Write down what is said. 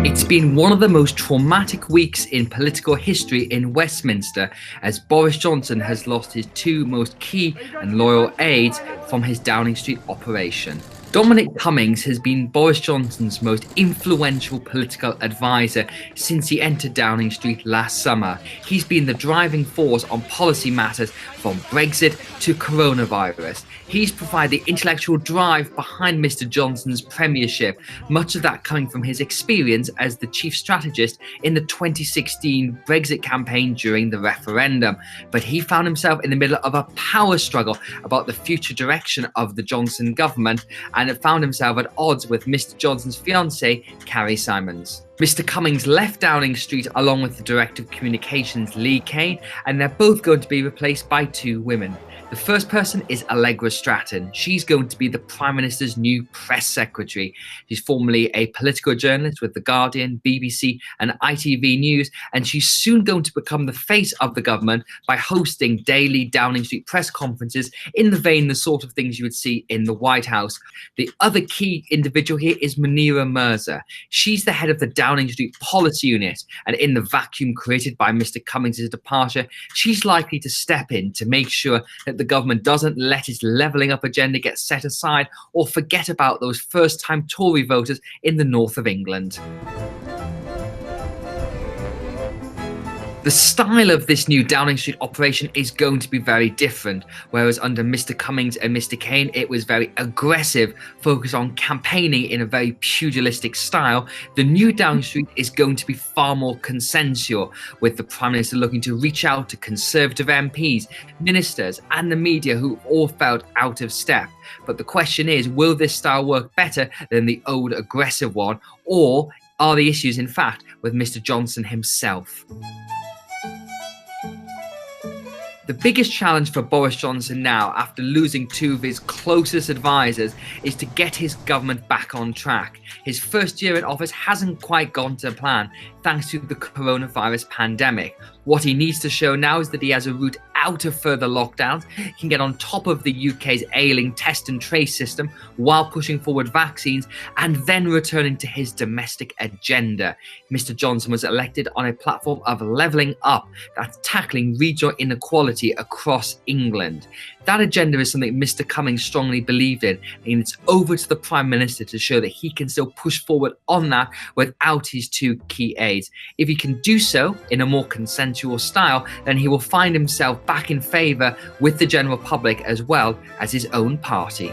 It's been one of the most traumatic weeks in political history in Westminster, as Boris Johnson has lost his two most key and loyal aides from his Downing Street operation. Dominic Cummings has been Boris Johnson's most influential political advisor since he entered Downing Street last summer. He's been the driving force on policy matters from Brexit to coronavirus. He's provided the intellectual drive behind Mr. Johnson's premiership, much of that coming from his experience as the chief strategist in the 2016 Brexit campaign during the referendum. But he found himself in the middle of a power struggle about the future direction of the Johnson government, and found himself at odds with Mr. Johnson's fiancée, Carrie Simons. Mr. Cummings left Downing Street along with the Director of Communications, Lee Kane, and they're both going to be replaced by two women. The first person is Allegra Stratton. She's going to be the Prime Minister's new press secretary. She's formerly a political journalist with The Guardian, BBC and ITV News, and she's soon going to become the face of the government by hosting daily Downing Street press conferences in the vein the sort of things you would see in the White House. The other key individual here is Munira Mirza. She's the head of the Downing Street Policy Unit, and in the vacuum created by Mr. Cummings' departure, she's likely to step in to make sure that the government doesn't let its levelling up agenda get set aside or forget about those first-time Tory voters in the north of England. The style of this new Downing Street operation is going to be very different. Whereas under Mr. Cummings and Mr. Kane, it was very aggressive, focused on campaigning in a very pugilistic style, the new Downing Street is going to be far more consensual, with the Prime Minister looking to reach out to Conservative MPs, ministers and the media who all felt out of step. But the question is, will this style work better than the old aggressive one, or are the issues in fact with Mr. Johnson himself? The biggest challenge for Boris Johnson now, after losing two of his closest advisors, is to get his government back on track. His first year in office hasn't quite gone to plan, thanks to the coronavirus pandemic. What he needs to show now is that he has a route out of further lockdowns, he can get on top of the UK's ailing test and trace system while pushing forward vaccines, and then returning to his domestic agenda. Mr. Johnson was elected on a platform of levelling up, that's tackling regional inequality across England. That agenda is something Mr. Cummings strongly believed in, and it's over to the Prime Minister to show that he can still push forward on that without his two key aides. If he can do so in a more consensual style, then he will find himself back in favour with the general public as well as his own party.